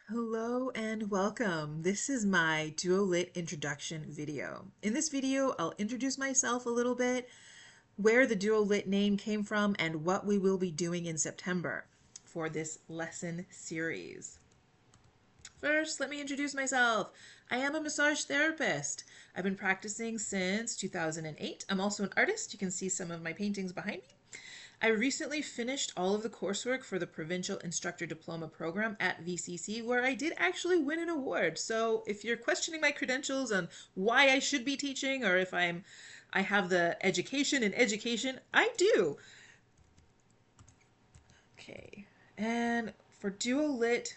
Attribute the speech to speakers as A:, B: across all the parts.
A: Hello and welcome. This is my Duolit introduction video. In this video, I'll introduce myself a little bit, where the Duolit name came from, and what we will be doing in September for this lesson series. First, let me introduce myself. I am a massage therapist. I've been practicing since 2008. I'm also an artist. You can see some of my paintings behind me. I recently finished all of the coursework for the Provincial Instructor Diploma program at VCC, where I did actually win an award. So if you're questioning my credentials on why I should be teaching, or if I have the education in education, I do. Okay, and for Duolit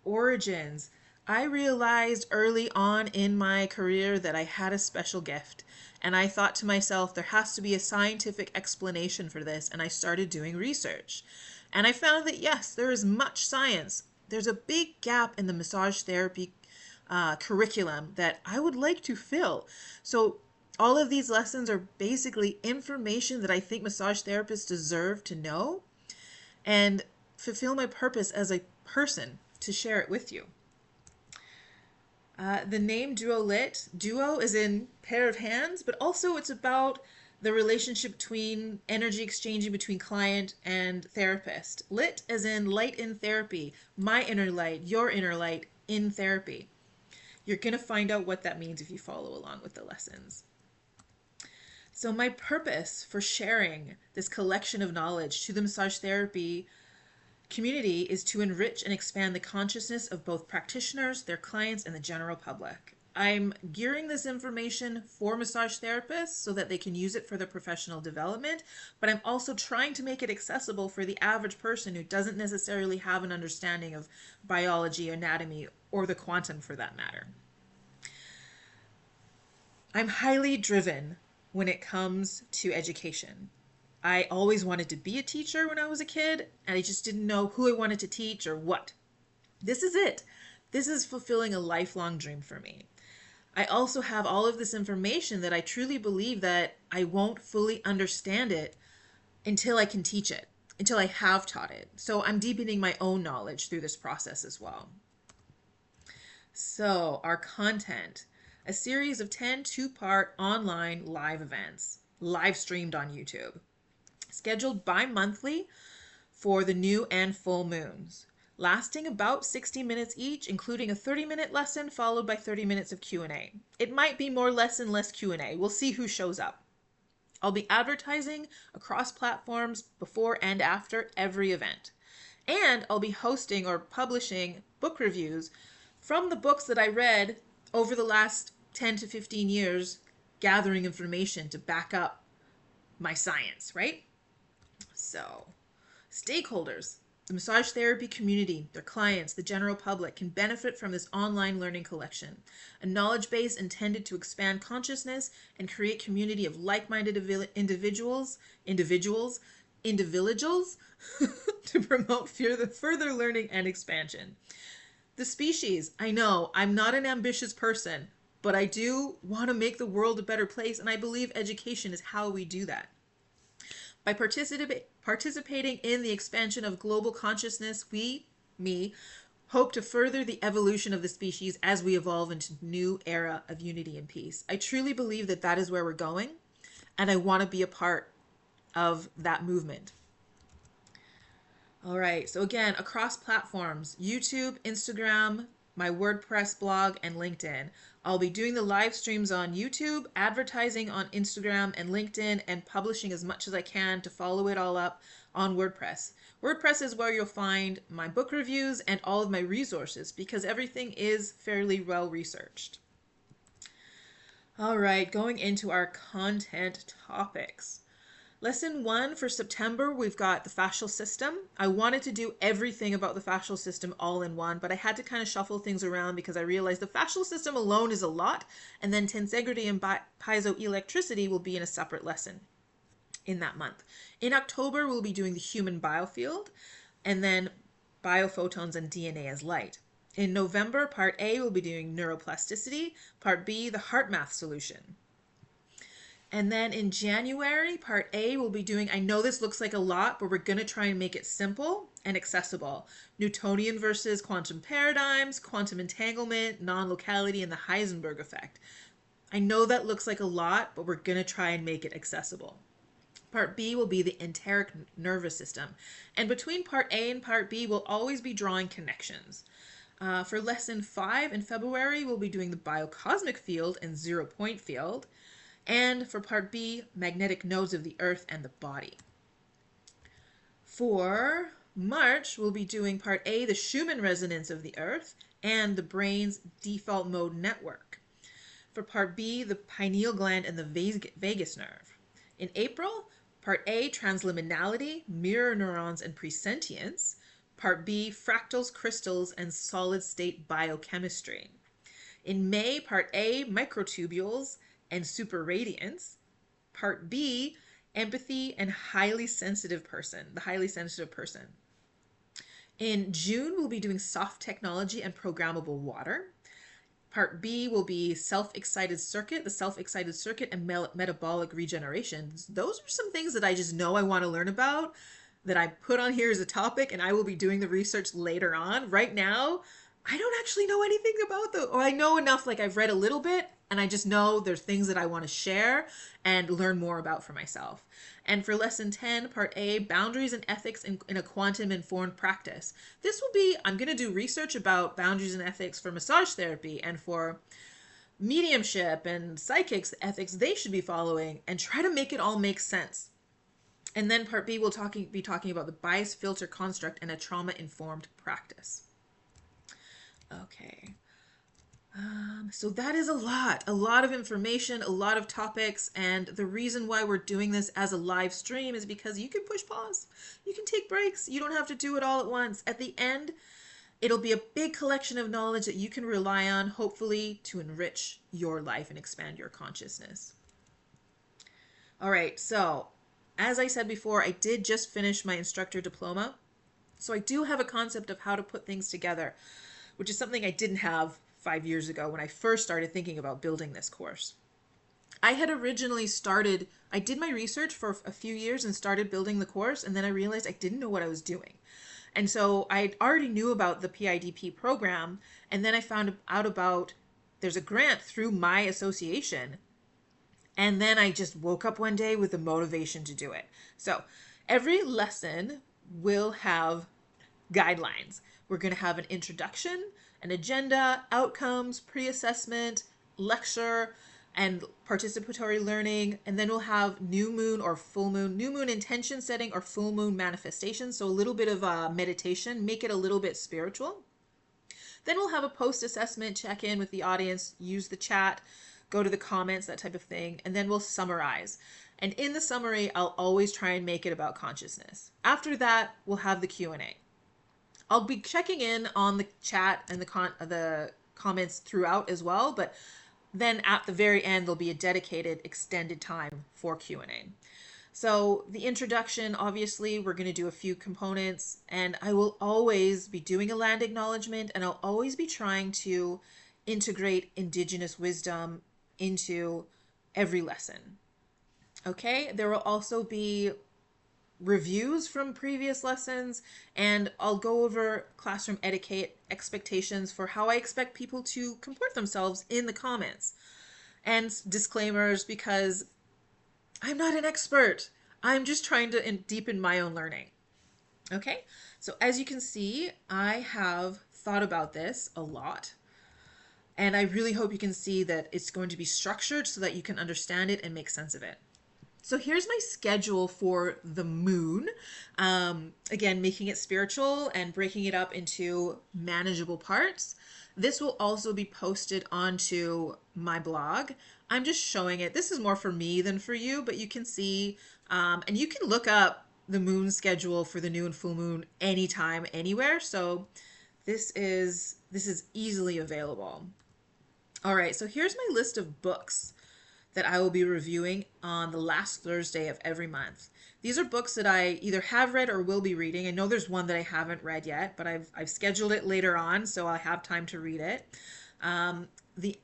A: origins, I realized early on in my career that I had a special gift. And I thought to myself, there has to be a scientific explanation for this. And I started doing research. And I found that yes, there is much science. There's a big gap in the massage therapy curriculum that I would like to fill. So all of these lessons are basically information that I think massage therapists deserve to know and fulfill my purpose as a person to share it with you. The name Duolit, duo is in pair of hands, but also it's about the relationship between energy exchanging between client and therapist. Lit as in light in therapy, my inner light, your inner light in therapy. You're going to find out what that means if you follow along with the lessons. So my purpose for sharing this collection of knowledge to the massage therapy community is to enrich and expand the consciousness of both practitioners, their clients, and the general public. I'm gearing this information for massage therapists so that they can use it for their professional development, but I'm also trying to make it accessible for the average person who doesn't necessarily have an understanding of biology, anatomy, or the quantum for that matter. I'm highly driven when it comes to education. I always wanted to be a teacher when I was a kid, and I just didn't know who I wanted to teach or what. This is it. This is fulfilling a lifelong dream for me. I also have all of this information that I truly believe that I won't fully understand it until I can teach it, until I have taught it. So I'm deepening my own knowledge through this process as well. So our content, a series of 10 two-part online live events, live streamed on YouTube, scheduled bi-monthly for the new and full moons, lasting about 60 minutes each, including a 30-minute lesson followed by 30 minutes of Q&A. It might be more lesson, less Q&A. We'll see who shows up. I'll be advertising across platforms before and after every event. And I'll be hosting or publishing book reviews from the books that I read over the last 10 to 15 years, gathering information to back up my science, right? So, stakeholders, the massage therapy community, their clients, the general public can benefit from this online learning collection, a knowledge base intended to expand consciousness and create community of like-minded individuals to promote further learning and expansion. The species, I know, I'm not an ambitious person, but I do want to make the world a better place, and I believe education is how we do that. By participating in the expansion of global consciousness, me, hope to further the evolution of the species as we evolve into a new era of unity and peace. I truly believe that that is where we're going, and I want to be a part of that movement. All right, so again, across platforms, YouTube, Instagram, my WordPress blog, and LinkedIn. I'll be doing the live streams on YouTube, advertising on Instagram and LinkedIn, and publishing as much as I can to follow it all up on WordPress. WordPress is where you'll find my book reviews and all of my resources because everything is fairly well researched. All right, going into our content topics. Lesson 1 for September, we've got the fascial system. I wanted to do everything about the fascial system all in one, but I had to kind of shuffle things around because I realized the fascial system alone is a lot, and then tensegrity and piezoelectricity will be in a separate lesson in that month. In October, we'll be doing the human biofield, and then biophotons and DNA as light. In November, part A, we'll be doing neuroplasticity, part B, the HeartMath solution. And then in January, part A, we'll be doing, I know this looks like a lot, but we're going to try and make it simple and accessible. Newtonian versus quantum paradigms, quantum entanglement, non-locality, and the Heisenberg effect. I know that looks like a lot, but we're going to try and make it accessible. Part B will be the enteric nervous system. And between Part A and Part B, we'll always be drawing connections. For Lesson 5 in February, we'll be doing the biocosmic field and zero-point field. And for Part B, magnetic nodes of the Earth and the body. For March, we'll be doing Part A, the Schumann resonance of the Earth and the brain's default mode network. For Part B, the pineal gland and the vagus nerve. In April, Part A, transliminality, mirror neurons and presentience. Part B, fractals, crystals, and solid state biochemistry. In May, Part A, microtubules and superradiance. Part B, empathy and the highly sensitive person. In June, we'll be doing soft technology and programmable water. Part B will be the self-excited circuit and metabolic regeneration. Those are some things that I just know I want to learn about, that I put on here as a topic, and I will be doing the research later on. Right now, I don't actually know anything about them, or I know enough, like I've read a little bit, and I just know there's things that I want to share and learn more about for myself. And for Lesson 10, Part A, boundaries and ethics in a quantum-informed practice. This will be, I'm going to do research about boundaries and ethics for massage therapy and for mediumship and psychics, the ethics they should be following, and try to make it all make sense. And then Part B will be talking about the bias filter construct and a trauma-informed practice. Okay. So that is a lot of information, a lot of topics, and the reason why we're doing this as a live stream is because you can push pause, you can take breaks, you don't have to do it all at once. At the end, it'll be a big collection of knowledge that you can rely on, hopefully, to enrich your life and expand your consciousness. All right, so as I said before, I did just finish my instructor diploma, so I do have a concept of how to put things together, which is something I didn't have 5 years ago when I first started thinking about building this course. I had originally I did my research for a few years and started building the course, and then I realized I didn't know what I was doing. And so I already knew about the PIDP program, and then I found out about there's a grant through my association, and then I just woke up one day with the motivation to do it. So every lesson will have guidelines. We're going to have an introduction, an agenda, outcomes, pre-assessment, lecture, and participatory learning. And then we'll have new moon or full moon, new moon intention setting or full moon manifestation. So a little bit of meditation, make it a little bit spiritual. Then we'll have a post-assessment, check in with the audience, use the chat, go to the comments, that type of thing. And then we'll summarize. And in the summary, I'll always try and make it about consciousness. After that, we'll have the Q&A. I'll be checking in on the chat and the comments throughout as well, but then at the very end, there'll be a dedicated extended time for Q&A. So the introduction, obviously, we're going to do a few components, and I will always be doing a land acknowledgement, and I'll always be trying to integrate Indigenous wisdom into every lesson. Okay, there will also be reviews from previous lessons, and I'll go over classroom etiquette expectations for how I expect people to comport themselves in the comments, and disclaimers, because I'm not an expert. I'm just trying to deepen my own learning. Okay, so as you can see, I have thought about this a lot, and I really hope you can see that it's going to be structured so that you can understand it and make sense of it. So here's my schedule for the moon. Again, making it spiritual and breaking it up into manageable parts. This will also be posted onto my blog. I'm just showing it. This is more for me than for you, but you can see, and you can look up the moon schedule for the new and full moon anytime, anywhere. So this is easily available. All right, so here's my list of books that I will be reviewing on the last Thursday of every month. These are books that I either have read or will be reading. I know there's one that I haven't read yet, but I've scheduled it later on, so I'll have time to read it. The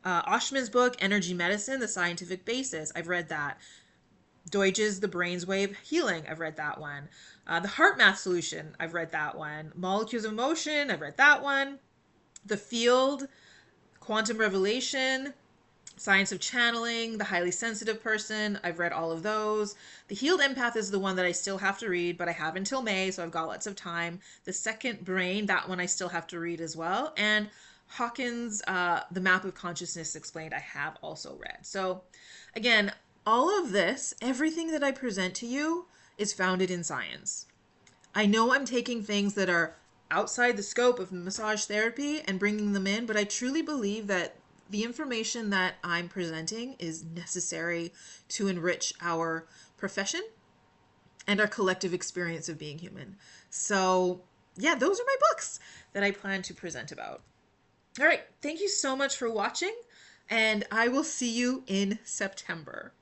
A: Oshman's book, Energy Medicine, The Scientific Basis, I've read that. Deutsch's The Brainswave Healing, I've read that one. The Heart Math Solution, I've read that one. Molecules of Motion, I've read that one. The Field, Quantum Revelation, Science of Channeling, The Highly Sensitive Person, I've read all of those. The Healed Empath is the one that I still have to read, but I have until May, so I've got lots of time. The Second Brain, that one I still have to read as well. And Hawkins, The Map of Consciousness Explained, I have also read. So again, all of this, everything that I present to you is founded in science. I know I'm taking things that are outside the scope of massage therapy and bringing them in, but I truly believe that the information that I'm presenting is necessary to enrich our profession and our collective experience of being human. So, yeah, those are my books that I plan to present about. All right, thank you so much for watching, and I will see you in September.